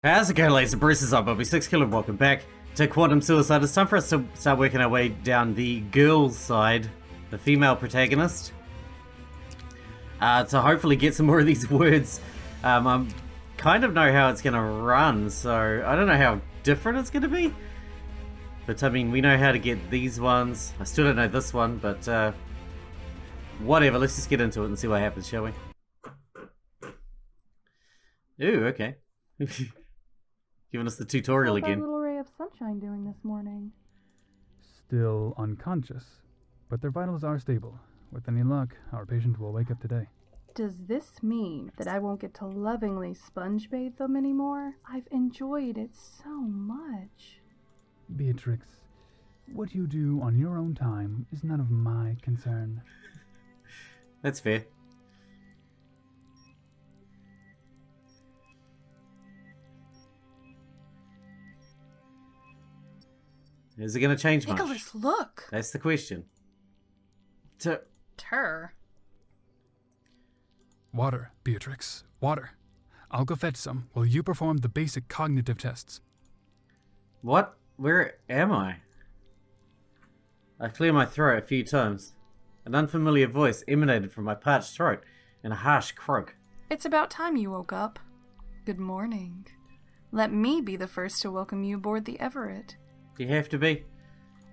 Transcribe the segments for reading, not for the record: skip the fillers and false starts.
How's it going, ladies and Bruce? I'll be Sixkilla. Welcome back to Quantum Suicide. It's time for us to start working our way down the girl's side, the female protagonist, to hopefully get some more of these words. I kind of know how it's going to run, so I don't know how different it's going to be. But I mean, we know how to get these ones. I still don't know this one, but whatever. Let's just get into it and see what happens, shall we? Ooh, okay. Giving us the tutorial How's again. that little ray of sunshine doing this morning? Still unconscious, but their vitals are stable. With any luck, our patient will wake up today. Does this mean that I won't get to lovingly sponge bathe them anymore? I've enjoyed it so much. Beatrix, what you do on your own time is none of my concern. That's fair. Is it going to change much? Nicholas, look! That's the question. Tur. Water, Beatrix, water. I'll go fetch some while you perform the basic cognitive tests. What? Where am I? I cleared my throat a few times. An unfamiliar voice emanated from my parched throat in a harsh croak. It's about time you woke up. Good morning. Let me be the first to welcome you aboard the Everett. Do you have to be?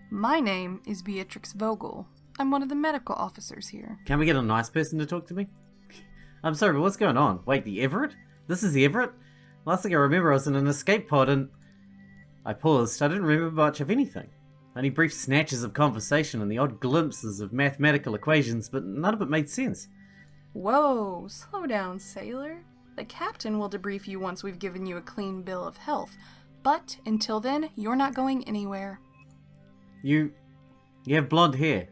My name is Beatrix Vogel. I'm one of the medical officers here. Can we get a nice person to talk to me? I'm sorry, but what's going on? Wait, the Everett? This is the Everett? Last thing I remember, I was in an escape pod and... I paused. I didn't remember much of anything. Only brief snatches of conversation and the odd glimpses of mathematical equations, but none of it made sense. Whoa, slow down, sailor. The captain will debrief you once we've given you a clean bill of health. But until then, you're not going anywhere. You have blonde hair.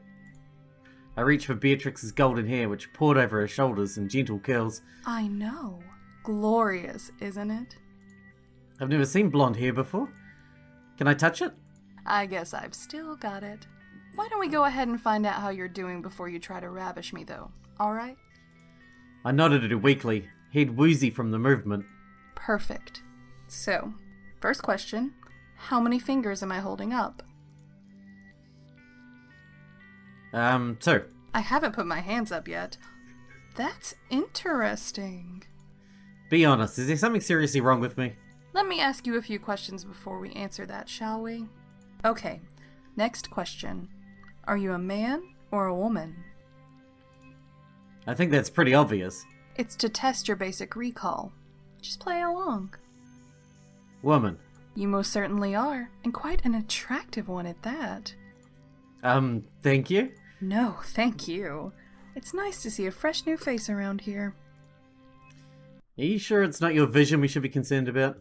I reached for Beatrix's golden hair, which poured over her shoulders in gentle curls. I know. Glorious, isn't it? I've never seen blonde hair before. Can I touch it? I guess I've still got it. Why don't we go ahead and find out how you're doing before you try to ravish me, though? Alright? I nodded at her weakly, head woozy from the movement. Perfect. So, first question, how many fingers am I holding up? 2. I haven't put my hands up yet. That's interesting. Be honest, is there something seriously wrong with me? Let me ask you a few questions before we answer that, shall we? Okay, next question. Are you a man or a woman? I think that's pretty obvious. It's to test your basic recall. Just play along. Woman. You most certainly are, and quite an attractive one at that. Thank you? No, thank you. It's nice to see a fresh new face around here. Are you sure it's not your vision we should be concerned about?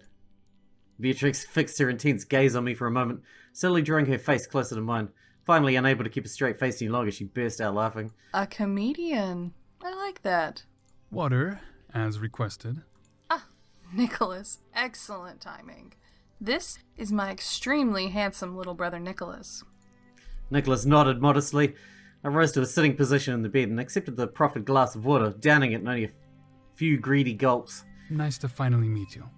Beatrix fixed her intense gaze on me for a moment, slowly drawing her face closer to mine. Finally, unable to keep a straight face any longer, she burst out laughing. A comedian. I like that. Water, as requested. Ah, Nicholas, excellent timing. This is my extremely handsome little brother Nicholas. Nicholas nodded modestly. I rose to a sitting position in the bed and accepted the proffered glass of water, downing it in only a few greedy gulps. Nice to finally meet you.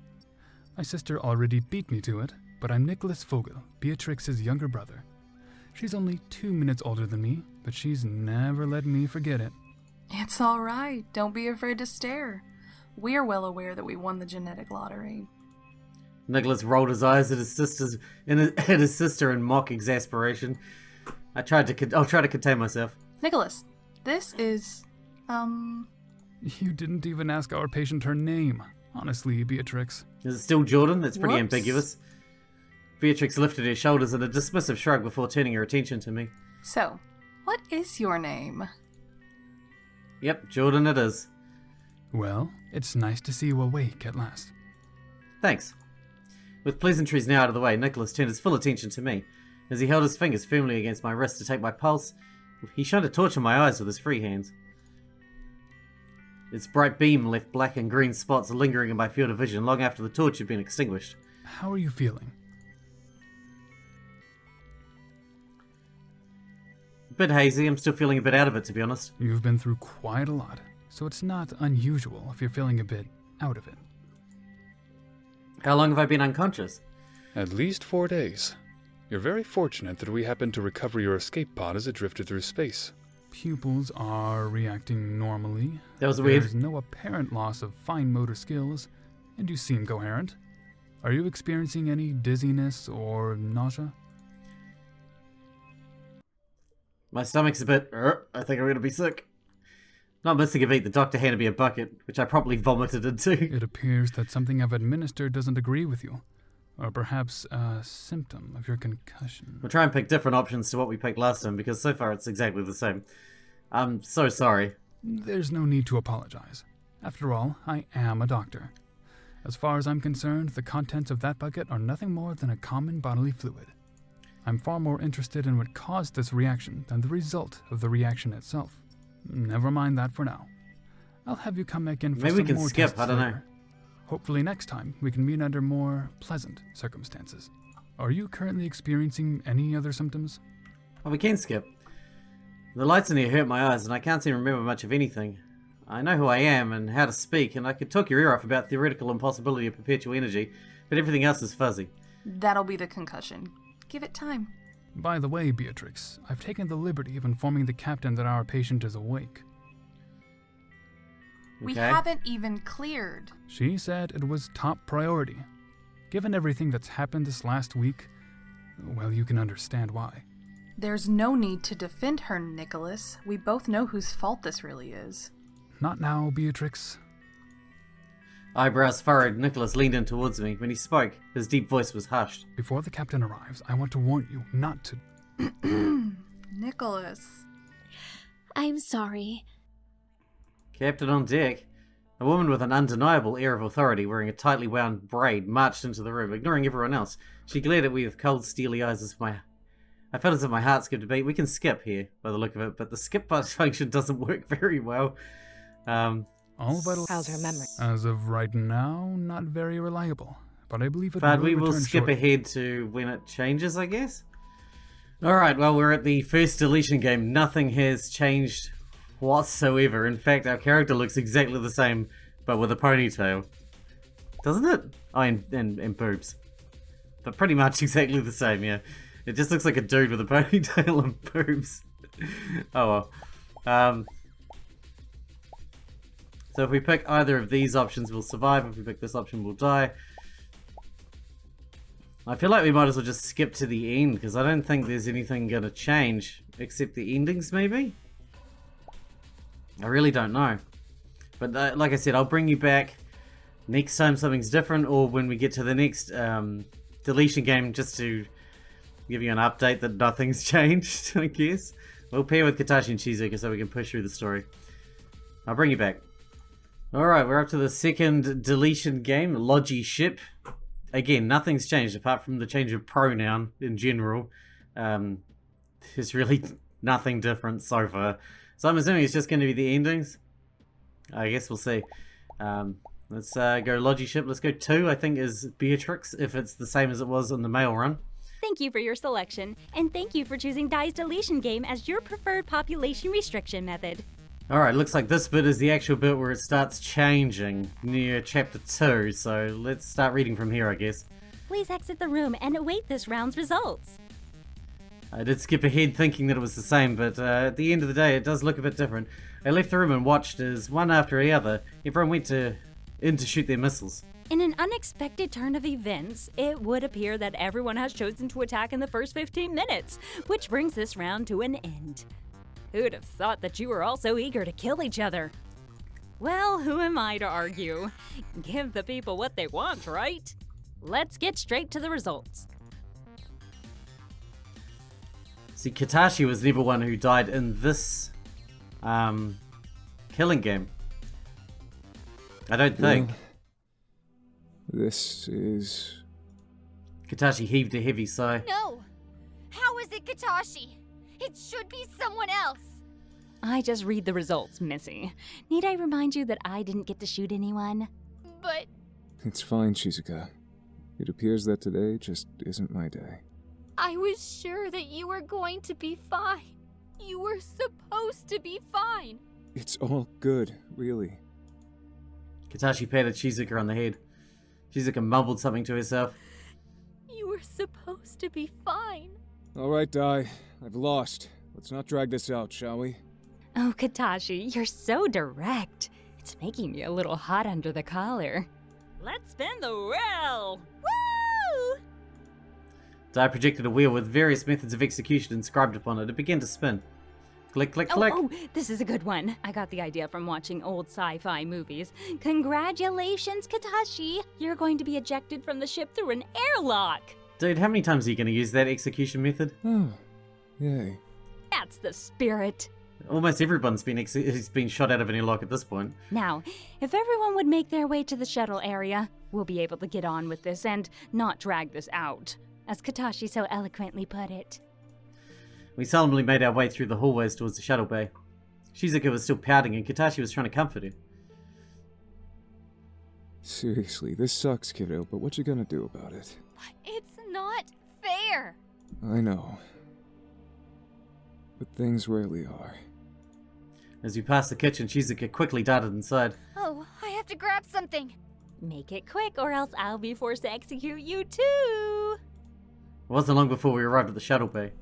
My sister already beat me to it, but I'm Nicholas Vogel, Beatrix's younger brother. She's only 2 minutes older than me, but she's never let me forget it. It's all right. Don't be afraid to stare. We're well aware that we won the genetic lottery. Nicholas rolled his eyes at his sister in mock exasperation. I'll try to contain myself. Nicholas, this is, You didn't even ask our patient her name. Honestly, Beatrix. Is it still Jordan? That's pretty Whoops. ambiguous. Beatrix lifted her shoulders in a dismissive shrug before turning her attention to me. So, what is your name? Yep, Jordan it is. Well, it's nice to see you awake at last. Thanks. With pleasantries now out of the way, Nicholas turned his full attention to me. As he held his fingers firmly against my wrist to take my pulse, he shined a torch in my eyes with his free hands. Its bright beam left black and green spots lingering in my field of vision long after the torch had been extinguished. How are you feeling? A bit hazy, I'm still feeling a bit out of it, to be honest. You've been through quite a lot, so it's not unusual if you're feeling a bit out of it. How long have I been unconscious? At least 4 days. You're very fortunate that we happened to recover your escape pod as it drifted through space. Pupils are reacting normally. That was weird. There's no apparent loss of fine motor skills, and you seem coherent. Are you experiencing any dizziness or nausea? My stomach's a bit... I think I'm gonna be sick. Not missing a beat, the doctor handed me a bucket, which I promptly vomited into. It appears that something I've administered doesn't agree with you. Or perhaps a symptom of your concussion. We'll try and pick different options to what we picked last time, because so far it's exactly the same. I'm so sorry. There's no need to apologize. After all, I am a doctor. As far as I'm concerned, the contents of that bucket are nothing more than a common bodily fluid. I'm far more interested in what caused this reaction than the result of the reaction itself. Never mind that for now. I'll have you come back in for Maybe some we can more skip, tests I don't know. later. Hopefully next time we can meet under more pleasant circumstances. Are you currently experiencing any other symptoms? Oh, we can skip. The lights in here hurt my eyes, and I can't seem to remember much of anything. I know who I am and how to speak, and I could talk your ear off about theoretical impossibility of perpetual energy, but everything else is fuzzy. That'll be the concussion. Give it time. By the way, Beatrix, I've taken the liberty of informing the captain that our patient is awake. We Okay. haven't even cleared. She said it was top priority. Given everything that's happened this last week, well, you can understand why. There's no need to defend her, Nicholas. We both know whose fault this really is. Not now, Beatrix. Eyebrows furrowed, Nicholas leaned in towards me. When he spoke, his deep voice was hushed. Before the captain arrives, I want to warn you not to... Nicholas. I'm sorry. Captain on deck. A woman with an undeniable air of authority, wearing a tightly wound braid, marched into the room, ignoring everyone else. She glared at me with cold, steely eyes as I felt as if my heart skipped a beat. We can skip here, by the look of it, but the skip function doesn't work very well. All vital... How's her memory? As of right now, not very reliable. But I believe it But will we will return skip shortly. ahead to when it changes, I guess. Alright, well, we're at the first deletion game. Nothing has changed whatsoever. In fact, our character looks exactly the same, but with a ponytail. Doesn't it? Oh, and boobs. But pretty much exactly the same, yeah. It just looks like a dude with a ponytail and boobs. Oh well. So if we pick either of these options, we'll survive. If we pick this option, we'll die. I feel like we might as well just skip to the end, because I don't think there's anything going to change, except the endings, maybe? I really don't know. But like I said, I'll bring you back next time something's different, or when we get to the next deletion game, just to give you an update that nothing's changed, I guess. We'll pair with Katashi and Shizuka so we can push through the story. I'll bring you back. Alright, we're up to the second deletion game, Logi Ship. Again, nothing's changed apart from the change of pronoun in general. There's really nothing different so far. So I'm assuming it's just going to be the endings. I guess we'll see. Let's go Logi Ship. Let's go 2, I think, is Beatrix, if it's the same as it was in the mail run. Thank you for your selection, and thank you for choosing Die's Deletion Game as your preferred population restriction method. Alright, looks like this bit is the actual bit where it starts changing near chapter 2, so let's start reading from here, I guess. Please exit the room and await this round's results. I did skip ahead thinking that it was the same, but at the end of the day it does look a bit different. I left the room and watched as, one after the other, everyone went in to shoot their missiles. In an unexpected turn of events, it would appear that everyone has chosen to attack in the first 15 minutes, which brings this round to an end. Who'd have thought that you were all so eager to kill each other? Well, who am I to argue? Give the people what they want, right? Let's get straight to the results. See, Katashi was never one who died in this killing game. I don't think. This is... Katashi heaved a heavy sigh. No! How is it Katashi? It should be someone else! I just read the results, Missy. Need I remind you that I didn't get to shoot anyone? But... It's fine, Shizuka. It appears that today just isn't my day. I was sure that you were going to be fine. You were supposed to be fine. It's all good, really. Katashi patted Shizuka on the head. Shizuka mumbled something to herself. You were supposed to be fine. Alright, Dai. I've lost. Let's not drag this out, shall we? Oh, Katashi, you're so direct. It's making me a little hot under the collar. Let's spin the wheel! Woo! Dai projected a wheel with various methods of execution inscribed upon it. It began to spin. Click, click, click. Oh, this is a good one. I got the idea from watching old sci-fi movies. Congratulations, Katashi! You're going to be ejected from the ship through an airlock! Dude, how many times are you going to use that execution method? Oh, yay. That's the spirit. Almost everyone's been shot out of an airlock at this point. Now, if everyone would make their way to the shuttle area, we'll be able to get on with this and not drag this out, as Katashi so eloquently put it. We solemnly made our way through the hallways towards the shuttle bay. Shizuka was still pouting and Katashi was trying to comfort her. Seriously, this sucks, kiddo, but what you gonna do about it? It's not fair. I know. But things rarely are. As we passed the kitchen, Shizuka quickly darted inside. Oh, I have to grab something. Make it quick or else I'll be forced to execute you too! It wasn't long before we arrived at the shuttle bay.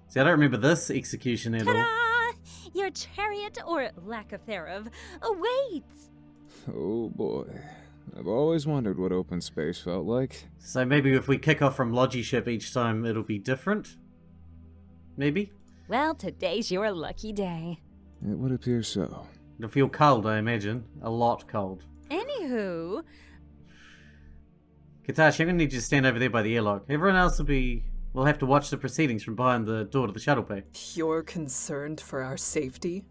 See, I don't remember this execution at all. Ta-da! Your chariot, or lack of thereof, awaits! Oh boy. I've always wondered what open space felt like. So maybe if we kick off from Logi ship each time, it'll be different? Maybe? Well, today's your lucky day. It would appear so. It'll feel cold, I imagine. A lot cold. Anywho... Katashi, I'm gonna need you to stand over there by the airlock. Everyone else will have to watch the proceedings from behind the door to the shuttle bay. You're concerned for our safety?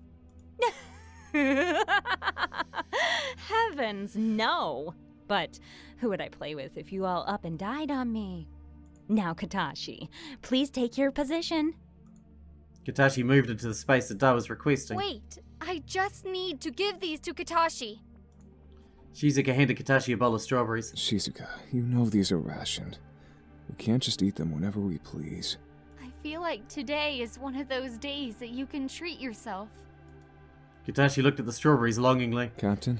Heavens, no! But who would I play with if you all up and died on me? Now, Katashi, please take your position. Katashi moved into the space that Dai was requesting. Wait, I just need to give these to Katashi. Shizuka handed Katashi a bowl of strawberries. Shizuka, you know these are rationed. We can't just eat them whenever we please. I feel like today is one of those days that you can treat yourself. Katashi looked at the strawberries longingly. Captain?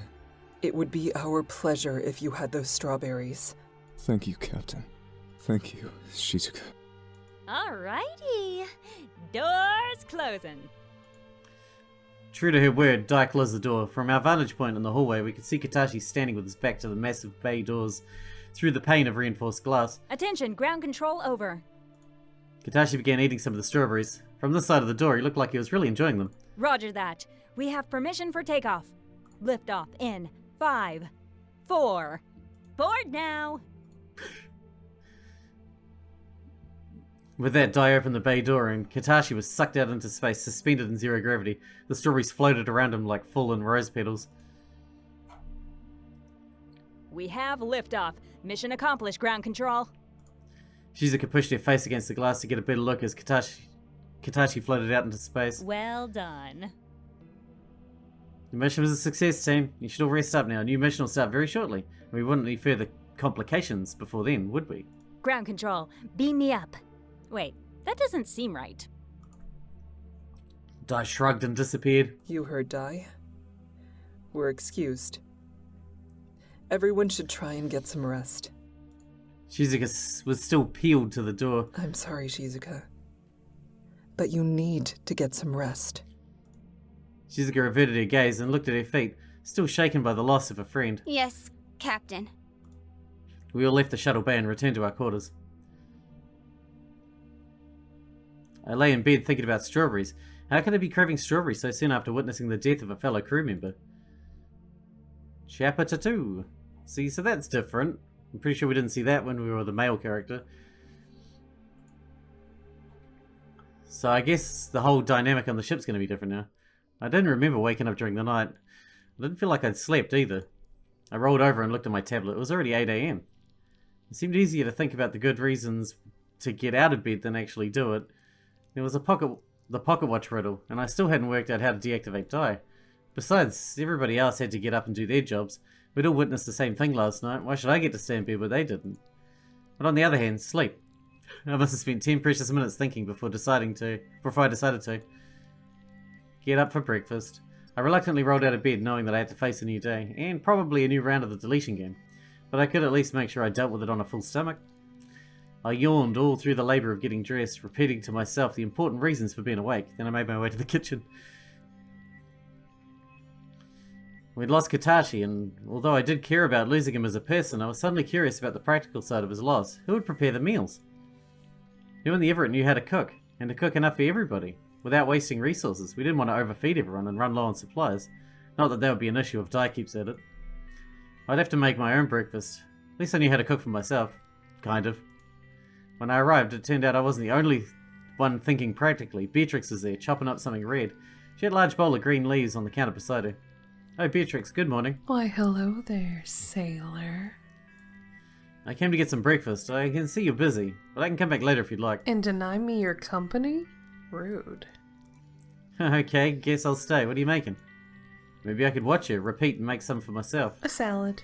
It would be our pleasure if you had those strawberries. Thank you, Captain. Thank you, Shizuka. Alrighty. Doors closing. True to her word, Dai closed the door. From our vantage point in the hallway, we could see Katashi standing with his back to the massive bay doors through the pane of reinforced glass. Attention, ground control over. Katashi began eating some of the strawberries. From this side of the door, he looked like he was really enjoying them. Roger that. We have permission for takeoff. Liftoff in 5, 4. Board now. With that, Dai opened the bay door and Katashi was sucked out into space, suspended in zero gravity. The strawberries floated around him like fallen rose petals. We have liftoff. Mission accomplished, ground control. Shizuka pushed her face against the glass to get a better look as Katashi floated out into space. Well done. The mission was a success, team. You should all rest up now. A new mission will start very shortly. And we wouldn't need further complications before then, would we? Ground control, beam me up. Wait, that doesn't seem right. Dai shrugged and disappeared. You heard, Dai. We're excused. Everyone should try and get some rest. Shizuka was still peeled to the door. I'm sorry, Shizuka. But you need to get some rest. Shizuka averted her gaze and looked at her feet, still shaken by the loss of a friend. Yes, Captain. We all left the shuttle bay and returned to our quarters. I lay in bed thinking about strawberries. How could I be craving strawberries so soon after witnessing the death of a fellow crew member? Chapter 2. See, so that's different. I'm pretty sure we didn't see that when we were the male character. So I guess the whole dynamic on the ship's going to be different now. I didn't remember waking up during the night. I didn't feel like I'd slept either. I rolled over and looked at my tablet. It was already 8 AM. It seemed easier to think about the good reasons to get out of bed than actually do it. There was the pocket watch riddle, and I still hadn't worked out how to deactivate Dai. Besides, everybody else had to get up and do their jobs. We'd all witnessed the same thing last night. Why should I get to stay in bed where they didn't? But on the other hand, sleep. I must have spent 10 precious minutes thinking before I decided to. Get up for breakfast. I reluctantly rolled out of bed knowing that I had to face a new day, and probably a new round of the Deletion Game. but I could at least make sure I dealt with it on a full stomach. I yawned all through the labour of getting dressed, repeating to myself the important reasons for being awake. Then I made my way to the kitchen. We'd lost Katashi, and although I did care about losing him as a person, I was suddenly curious about the practical side of his loss. Who would prepare the meals? You and the Everett knew how to cook, and to cook enough for everybody, without wasting resources. We didn't want to overfeed everyone and run low on supplies. Not that would be an issue if Dai keeps at it. I'd have to make my own breakfast. At least I knew how to cook for myself. Kind of. When I arrived, it turned out I wasn't the only one thinking practically. Beatrix was there, chopping up something red. She had a large bowl of green leaves on the counter beside her. Oh, Beatrix, good morning. Why, hello there, sailor. I came to get some breakfast. I can see you're busy, but I can come back later if you'd like. And deny me your company? Rude. Okay, guess I'll stay. What are you making? Maybe I could watch you, repeat, and make some for myself. A salad.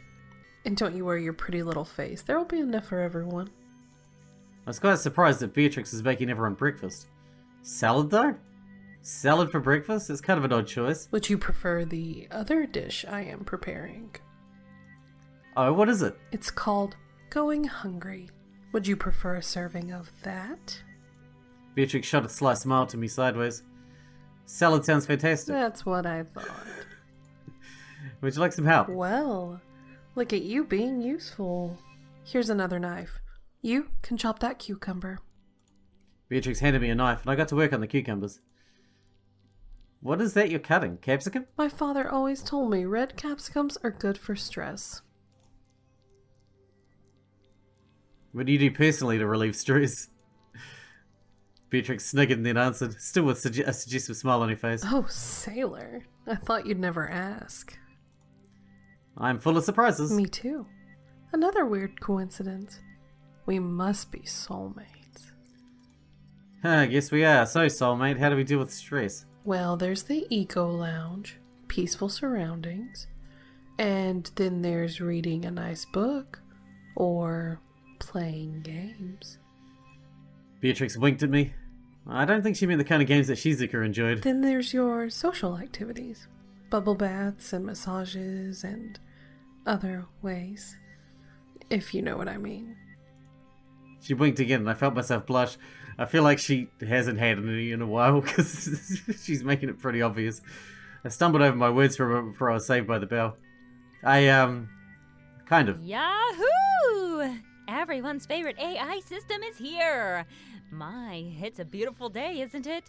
And don't you worry your pretty little face. There will be enough for everyone. I was quite surprised that Beatrix is making everyone breakfast. Salad, though? Salad for breakfast? It's kind of an odd choice. Would you prefer the other dish I am preparing? Oh, what is it? It's called Going Hungry. Would you prefer a serving of that? Beatrix shot a sly smile to me sideways. Salad sounds fantastic. That's what I thought. Would you like some help? Well, look at you being useful. Here's another knife. You can chop that cucumber. Beatrix handed me a knife, and I got to work on the cucumbers. What is that you're cutting? Capsicum? My father always told me red capsicums are good for stress. What do you do personally to relieve stress? Beatrix sniggered and then answered, still with a suggestive smile on her face. Oh, sailor. I thought you'd never ask. I'm full of surprises. Me too. Another weird coincidence. We must be soulmates. I guess we are. So, soulmate, how do we deal with stress? Well, there's the eco lounge, peaceful surroundings, and then there's reading a nice book, or playing games. Beatrix winked at me. I don't think she meant the kind of games that Shizuka enjoyed. Then there's your social activities, bubble baths and massages and other ways, if you know what I mean. She winked again and I felt myself blush. I feel like she hasn't had any in a while because she's making it pretty obvious. I stumbled over my words for a moment before I was saved by the bell. Kind of. Yahoo! Everyone's favorite AI system is here. My, it's a beautiful day, isn't it?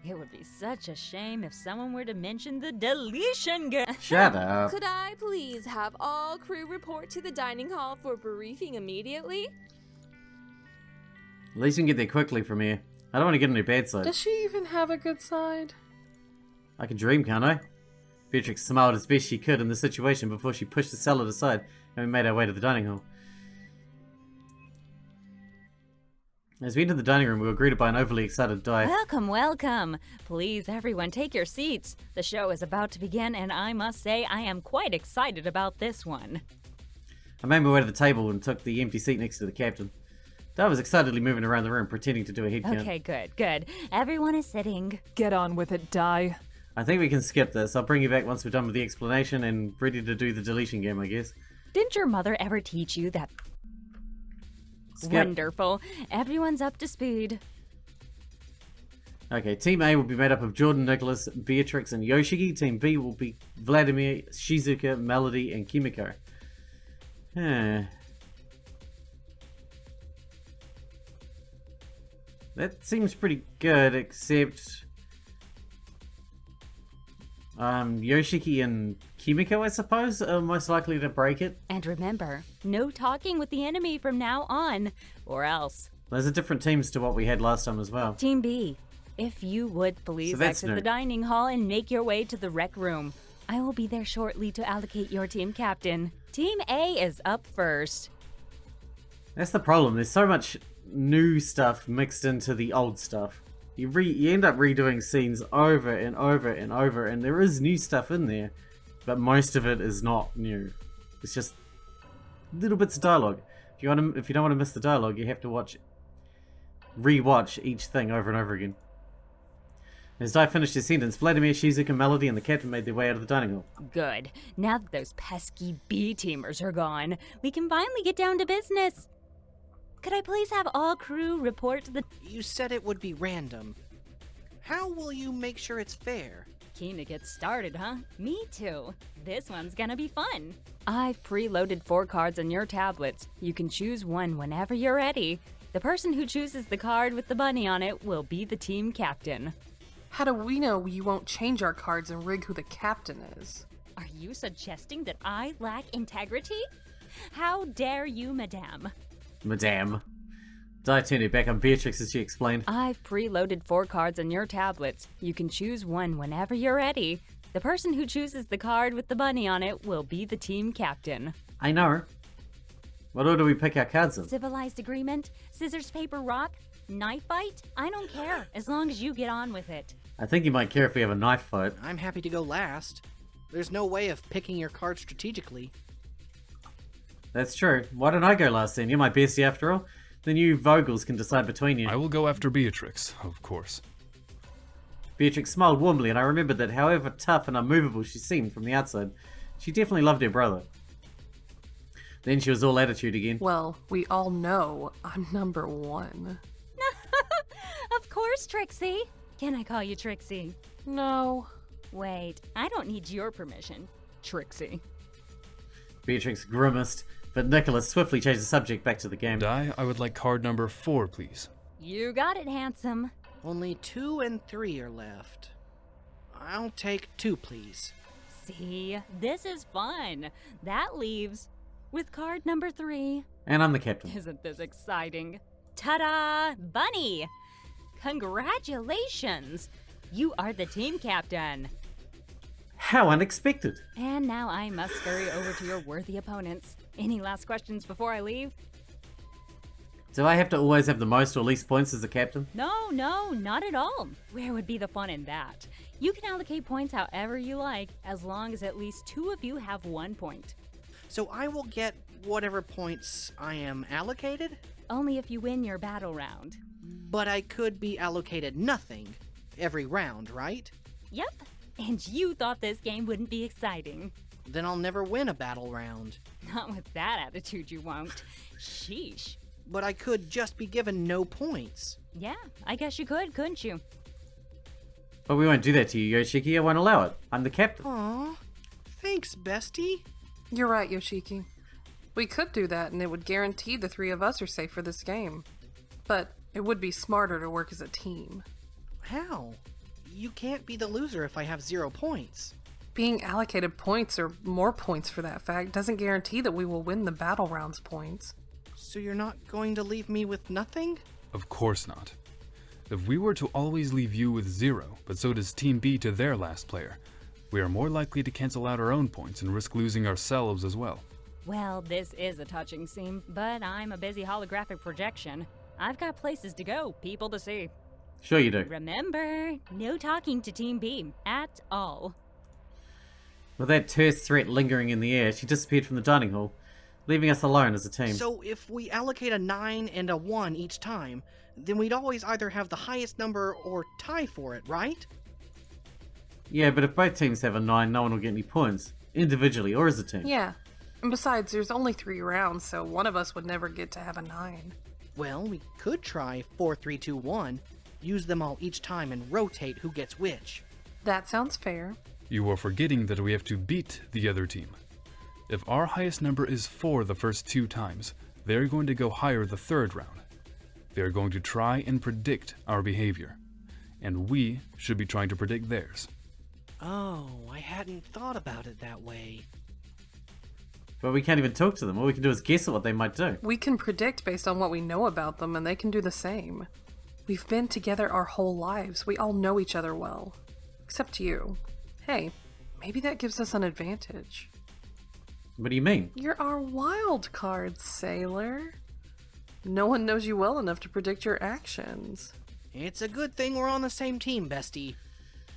It would be such a shame if someone were to mention the Deletion Game. Shut up. Could I please have all crew report to the dining hall for briefing immediately? At least you can get there quickly from here. I don't want to get on her bad side. Does she even have a good side? I can dream, can't I? Beatrix smiled as best she could in the situation before she pushed the salad aside and we made our way to the dining hall. As we entered the dining room, we were greeted by an overly excited Dai. Welcome, welcome. Please, everyone, take your seats. The show is about to begin, and I must say I am quite excited about this one. I made my way to the table and took the empty seat next to the captain. Dai was excitedly moving around the room, pretending to do a head count. Okay, good. Everyone is sitting. Get on with it, Dai. I think we can skip this. I'll bring you back once we're done with the explanation and ready to do the deletion game, I guess. Didn't your mother ever teach you that? Skip. Wonderful. Everyone's up to speed. Okay, Team A will be made up of Jordan, Nicholas, Beatrix, and Yoshiki. Team B will be Vladimir, Shizuka, Melody, and Kimiko. That seems pretty good, except Yoshiki and Kimiko, I suppose, are most likely to break it. And remember, no talking with the enemy from now on, or else. Those are different teams to what we had last time as well. Team B, if you would please that's exit the dining hall and make your way to the rec room. I will be there shortly to allocate your team captain. Team A is up first. That's the problem. There's so much new stuff mixed into the old stuff. You end up redoing scenes over and over and over, and there is new stuff in there, but most of it is not new. It's just little bits of dialogue. If you don't want to miss the dialogue, you have to rewatch each thing over and over again. As Di finished his sentence, Vladimir, Shizuka, Melody, and the captain made their way out of the dining hall. Good. Now that those pesky B-teamers are gone, we can finally get down to business. Could I please have all crew report to the... You said it would be random. How will you make sure it's fair? Keen to get started, huh? Me too. This one's gonna be fun. I've preloaded 4 cards on your tablets. You can choose one whenever you're ready. The person who chooses the card with the bunny on it will be the team captain. How do we know you won't change our cards and rig who the captain is? Are you suggesting that I lack integrity? How dare you, madame? Madame. Di turned her back on Beatrix as she explained. I've preloaded 4 cards on your tablets. You can choose one whenever you're ready. The person who chooses the card with the bunny on it will be the team captain. I know. What order do we pick our cards in? Civilized agreement? Scissors, paper, rock? Knife fight? I don't care, as long as you get on with it. I think you might care if we have a knife fight. I'm happy to go last. There's no way of picking your cards strategically. That's true. Why don't I go last then? You're my bestie after all. Then you Vogels can decide between you. I will go after Beatrix, of course. Beatrix smiled warmly, and I remembered that however tough and unmovable she seemed from the outside, she definitely loved her brother. Then she was all attitude again. Well, we all know I'm number 1. Of course, Trixie. Can I call you Trixie? No. Wait, I don't need your permission, Trixie. Beatrix grimaced, but Nicholas swiftly changed the subject back to the game. Di, I would like card number 4, please. You got it, handsome. Only 2 and 3 are left. I'll take 2, please. See, this is fun. That leaves with card number 3. And I'm the captain. Isn't this exciting? Ta-da! Bunny! Congratulations! You are the team captain. How unexpected. And now I must scurry over to your worthy opponents. Any last questions before I leave? Do I have to always have the most or least points as the captain? No, not at all. Where would be the fun in that? You can allocate points however you like, as long as at least 2 of you have 1 point. So I will get whatever points I am allocated? Only if you win your battle round. But I could be allocated nothing every round, right? Yep. And you thought this game wouldn't be exciting. Then I'll never win a battle round. Not with that attitude, you won't. Sheesh. But I could just be given no points. Yeah, I guess you could, couldn't you? But we won't do that to you, Yoshiki. I won't allow it. I'm the captain. Aw, thanks, bestie. You're right, Yoshiki. We could do that, and it would guarantee the 3 of us are safe for this game. But it would be smarter to work as a team. How? You can't be the loser if I have 0 points. Being allocated points, or more points for that fact, doesn't guarantee that we will win the battle rounds points. So you're not going to leave me with nothing? Of course not. If we were to always leave you with 0, but so does Team B to their last player, we are more likely to cancel out our own points and risk losing ourselves as well. Well, this is a touching scene, but I'm a busy holographic projection. I've got places to go, people to see. Sure you do. Remember, no talking to Team B at all. With that terse threat lingering in the air, she disappeared from the dining hall, leaving us alone as a team. So if we allocate a 9 and a 1 each time, then we'd always either have the highest number or tie for it, right? Yeah, but if both teams have a 9, no one will get any points, individually or as a team. Yeah. And besides, there's only 3 rounds, so one of us would never get to have a 9. Well, we could try 4, 3, 2, 1, use them all each time and rotate who gets which. That sounds fair. You are forgetting that we have to beat the other team. If our highest number is 4 the first 2 times, they're going to go higher the 3rd round. They're going to try and predict our behavior, and we should be trying to predict theirs. Oh, I hadn't thought about it that way. But we can't even talk to them. All we can do is guess at what they might do. We can predict based on what we know about them, and they can do the same. We've been together our whole lives. We all know each other well. Except you. Hey, maybe that gives us an advantage. What do you mean? You're our wild card, sailor. No one knows you well enough to predict your actions. It's a good thing we're on the same team, bestie.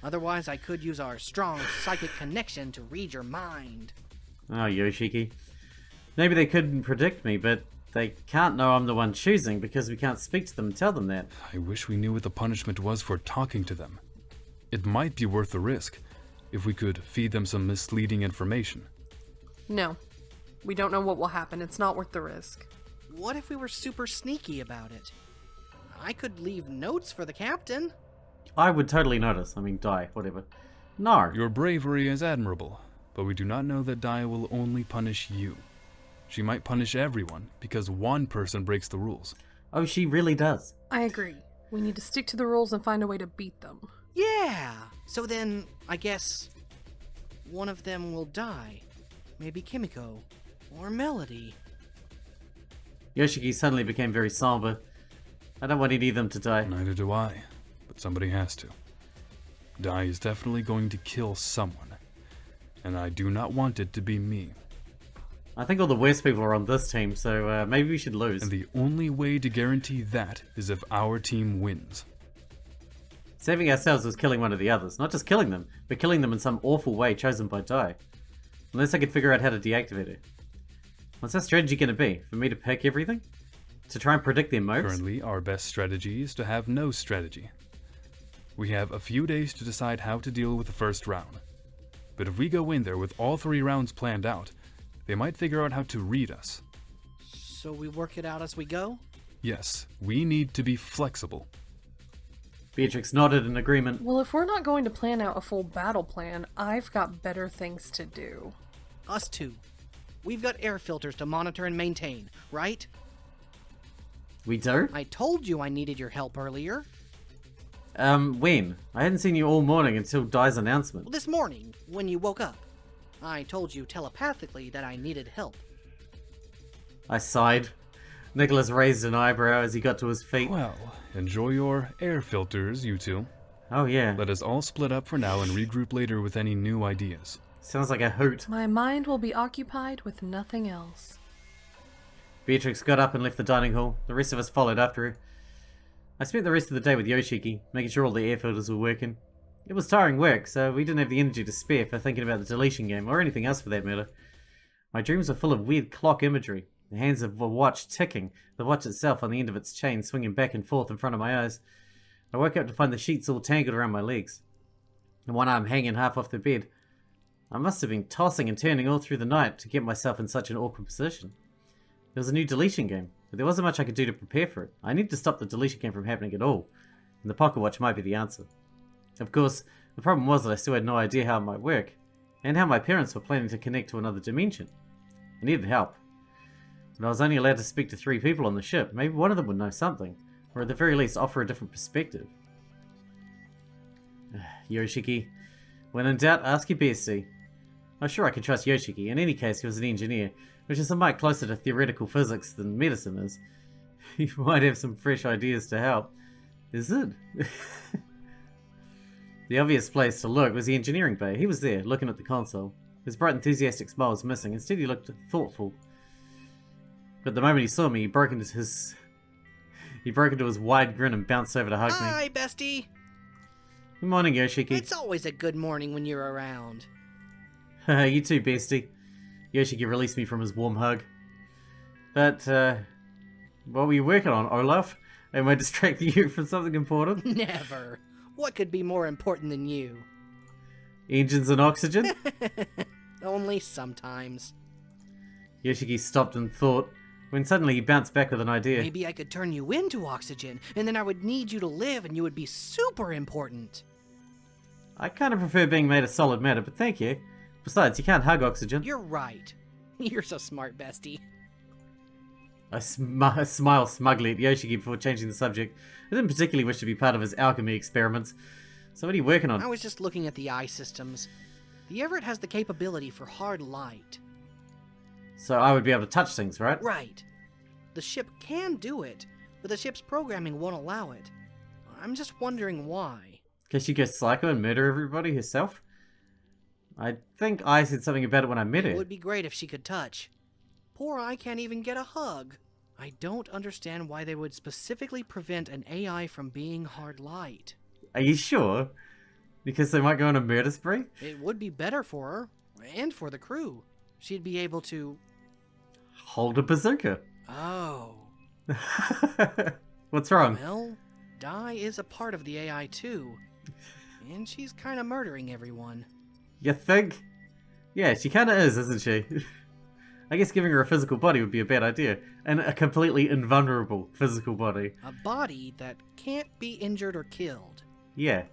Otherwise, I could use our strong psychic connection to read your mind. Oh, Yoshiki. Maybe they couldn't predict me, but they can't know I'm the one choosing because we can't speak to them and tell them that. I wish we knew what the punishment was for talking to them. it might be worth the risk if we could feed them some misleading information. No. We don't know what will happen. It's not worth the risk. What if we were super sneaky about it? I could leave notes for the captain. I would totally notice. I mean, die, whatever. No. Your bravery is admirable, but we do not know that Dia will only punish you. She might punish everyone because one person breaks the rules. Oh, she really does. I agree. We need to stick to the rules and find a way to beat them. Yeah! So then, I guess, one of them will die. Maybe Kimiko. Or Melody. Yoshiki suddenly became very somber. I don't want any of them to die. Neither do I, but somebody has to. Dia is definitely going to kill someone, and I do not want it to be me. I think all the worst people are on this team, so maybe we should lose. And the only way to guarantee that is if our team wins. Saving ourselves was killing one of the others. Not just killing them, but killing them in some awful way chosen by Dai. Unless I could figure out how to deactivate it. What's our strategy going to be? For me to pick everything? To try and predict their moves? Currently, our best strategy is to have no strategy. We have a few days to decide how to deal with the first round. But if we go in there with all 3 rounds planned out, they might figure out how to read us. So we work it out as we go? Yes, we need to be flexible. Beatrix nodded in agreement. Well, if we're not going to plan out a full battle plan, I've got better things to do. Us too. We've got air filters to monitor and maintain, right? We do? I told you I needed your help earlier. When? I hadn't seen you all morning until Dai's announcement. Well, this morning, when you woke up. I told you telepathically that I needed help. I sighed. Nicholas raised an eyebrow as he got to his feet. Well, enjoy your air filters, you two. Oh yeah. Let us all split up for now and regroup later with any new ideas. Sounds like a hoot. My mind will be occupied with nothing else. Beatrix got up and left the dining hall. The rest of us followed after her. I spent the rest of the day with Yoshiki, making sure all the air filters were working. It was tiring work, so we didn't have the energy to spare for thinking about the Deletion Game, or anything else for that matter. My dreams were full of weird clock imagery, the hands of a watch ticking, the watch itself on the end of its chain swinging back and forth in front of my eyes. I woke up to find the sheets all tangled around my legs, and one arm hanging half off the bed. I must have been tossing and turning all through the night to get myself in such an awkward position. There was a new Deletion Game, but there wasn't much I could do to prepare for it. I needed to stop the Deletion Game from happening at all, and the pocket watch might be the answer. Of course, the problem was that I still had no idea how it might work, and how my parents were planning to connect to another dimension. I needed help. But I was only allowed to speak to 3 people on the ship. Maybe one of them would know something, or at the very least offer a different perspective. Yoshiki. When in doubt, ask your bestie. I'm sure I could trust Yoshiki. In any case, he was an engineer, which is a mite closer to theoretical physics than medicine is. He might have some fresh ideas to help. Is it? The obvious place to look was the engineering bay. He was there, looking at the console. His bright, enthusiastic smile was missing. Instead, he looked thoughtful. But the moment he saw me, he broke into his wide grin and bounced over to hug me. Hi, bestie! Good morning, Yoshiki. It's always a good morning when you're around. You too, bestie. Yoshiki released me from his warm hug. But, what were you working on, Olaf? Am I distracting you from something important? Never. What could be more important than you? Engines and oxygen? Only sometimes. Yoshiki stopped and thought, when suddenly he bounced back with an idea. Maybe I could turn you into oxygen, and then I would need you to live and you would be super important. I kind of prefer being made of solid matter, but thank you. Besides, you can't hug oxygen. You're right. You're so smart, bestie. I smiled smugly at Yoshiki before changing the subject. I didn't particularly wish to be part of his alchemy experiments. So what are you working on? I was just looking at the eye systems. The Everett has the capability for hard light. So I would be able to touch things, right? Right. The ship can do it, but the ship's programming won't allow it. I'm just wondering why. Can she go psycho and murder everybody herself? I think I said something about it when I met her. It would be great if she could touch. Poor I can't even get a hug. I don't understand why they would specifically prevent an AI from being hard light. Are you sure? Because they might go on a murder spree? It would be better for her, and for the crew. She'd be able to... hold a bazooka. Oh. What's wrong? Well, Dai is a part of the AI too. And she's kind of murdering everyone. You think? Yeah, she kinda is, isn't she? I guess giving her a physical body would be a bad idea. And a completely invulnerable physical body. A body that can't be injured or killed. Yeah.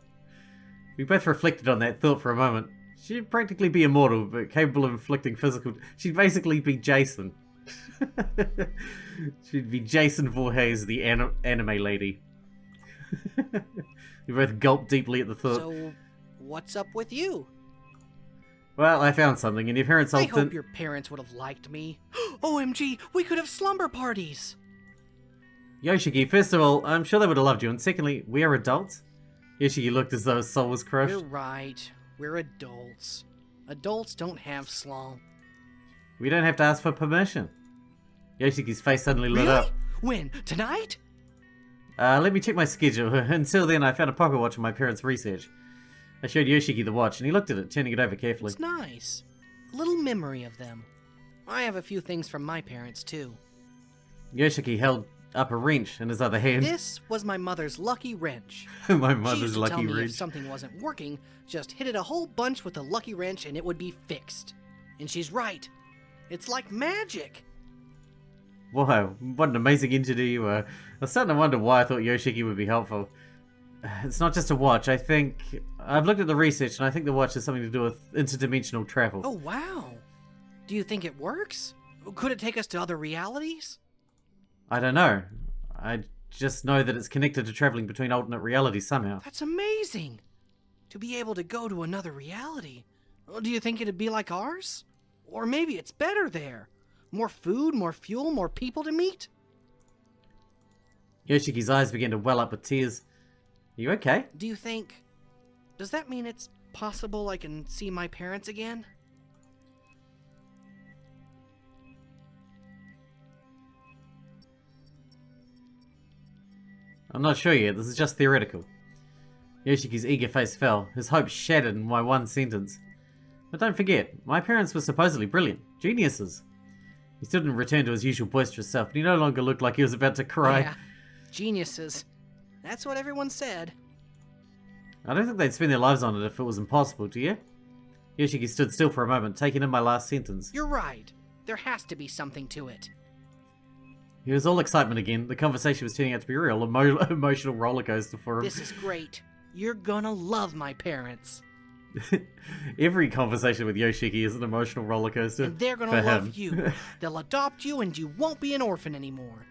We both reflected on that thought for a moment. She'd practically be immortal, but capable of inflicting physical... She'd basically be Jason. She'd be Jason Voorhees, the anime lady. We both gulped deeply at the thought. So, what's up with you? Well, I found something, and your parents I all hope your parents would have liked me. OMG, we could have slumber parties! Yoshiki, first of all, I'm sure they would have loved you, and secondly, we are adults. Yoshiki looked as though his soul was crushed. You're right. We're adults. Adults don't have slump. We don't have to ask for permission. Yoshiki's face suddenly lit Really? up. When? Tonight? Let me check my schedule. Until then, I found a pocket watch in my parents' research. I showed Yoshiki the watch, and he looked at it, turning it over carefully. It's nice. A little memory of them. I have a few things from my parents, too. Yoshiki held up a wrench in his other hand. This was my mother's lucky wrench. My She mother's used to lucky tell me wrench. if something wasn't working, just hit it a whole bunch with the lucky wrench and it would be fixed. And she's right. It's like magic. Wow, what an amazing engineer you were. I was starting to wonder why I thought Yoshiki would be helpful. It's not just a watch, I think... I've looked at the research and I think the watch has something to do with interdimensional travel. Oh, wow. Do you think it works? Could it take us to other realities? I don't know. I just know that it's connected to traveling between alternate realities somehow. That's amazing. To be able to go to another reality. Do you think it'd be like ours? Or maybe it's better there. More food, more fuel, more people to meet? Yoshiki's eyes began to well up with tears. Are you okay? Do you think... Does that mean it's possible I can see my parents again? I'm not sure yet, this is just theoretical. Yoshiki's eager face fell, his hopes shattered in my one sentence. But don't forget, my parents were supposedly brilliant, geniuses. He still didn't return to his usual boisterous self, but he no longer looked like he was about to cry. Yeah, geniuses. That's what everyone said. I don't think they'd spend their lives on it if it was impossible, do you? Yoshiki stood still for a moment, taking in my last sentence. You're right. There has to be something to it. He was all excitement again. The conversation was turning out to be a real emotional rollercoaster for him. This is great. You're gonna love my parents. Every conversation with Yoshiki is an emotional rollercoaster. And they're gonna love you. They'll adopt you and you won't be an orphan anymore.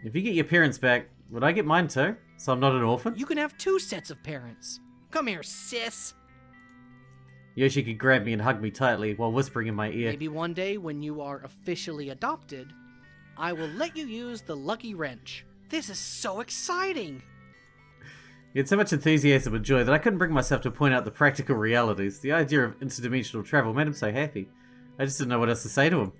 If you get your parents back, would I get mine too? So I'm not an orphan? You can have 2 sets of parents. Come here, sis. Yoshiki grabbed me and hugged me tightly while whispering in my ear. Maybe one day when you are officially adopted, I will let you use the lucky wrench. This is so exciting. He had so much enthusiasm and joy that I couldn't bring myself to point out the practical realities. The idea of interdimensional travel made him so happy. I just didn't know what else to say to him.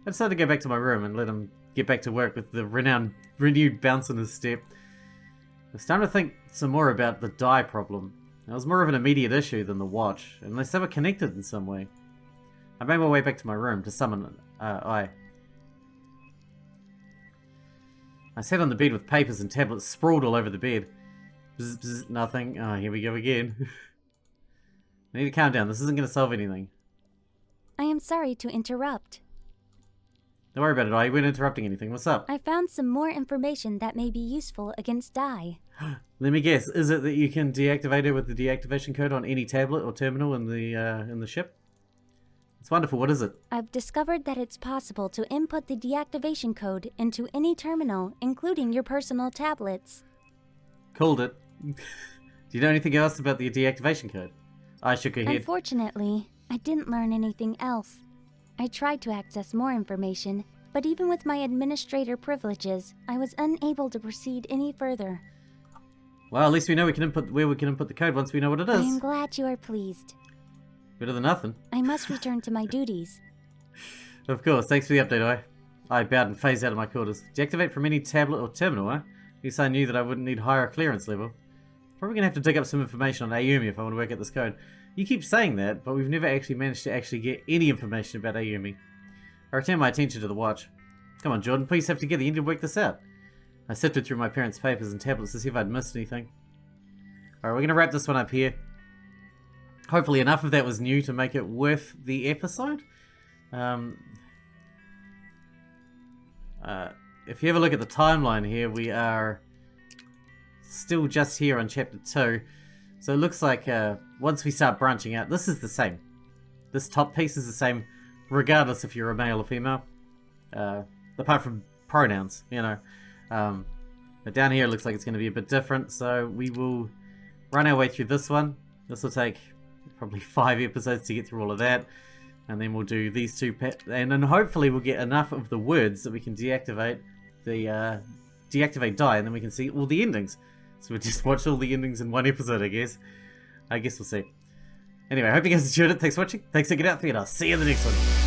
I decided to go back to my room and let him get back to work with the renewed bounce in his step. I was starting to think some more about the die problem. It was more of an immediate issue than the watch, unless they were connected in some way. I made my way back to my room to summon I sat on the bed with papers and tablets sprawled all over the bed. Bzz, bzz, nothing. Oh, here we go again. I need to calm down. This isn't going to solve anything. I am sorry to interrupt. Don't worry about it, I. You weren't interrupting anything. What's up? I found some more information that may be useful against dye. Let me guess. Is it that you can deactivate her with the deactivation code on any tablet or terminal in the ship? It's wonderful. What is it? I've discovered that it's possible to input the deactivation code into any terminal, including your personal tablets. Called it. Do you know anything else about the deactivation code? I shook her head. Unfortunately, I didn't learn anything else. I tried to access more information, but even with my administrator privileges, I was unable to proceed any further. Well, at least we know where we can input the code once we know what it is. I am glad you are pleased. Better than nothing. I must return to my duties. Of course, thanks for the update, I bowed and phased out of my quarters. Deactivate from any tablet or terminal, At least I knew that I wouldn't need higher clearance level. Probably gonna have to dig up some information on Ayumi if I want to work out this code. You keep saying that, but we've never actually managed to get any information about Ayumi. I returned my attention to the watch. Come on, Jordan, please have together. You need to work this out. I sifted through my parents' papers and tablets to see if I'd missed anything. Alright, we're going to wrap this one up here. Hopefully enough of that was new to make it worth the episode. If you have a look at the timeline here, we are still just here on chapter 2. So it looks like once we start branching out, this is the same. This top piece is the same, regardless if you're a male or female. Apart from pronouns, you know. But down here it looks like it's going to be a bit different, so we will run our way through this one. This will take probably 5 episodes to get through all of that. And then we'll do these two, and then hopefully we'll get enough of the words that we can deactivate the deactivate die, and then we can see all the endings. So we'll just watch all the endings in one episode, I guess. I guess we'll see. Anyway, I hope you guys enjoyed it. Thanks for watching. Thanks for getting out there, and I'll see you in the next one.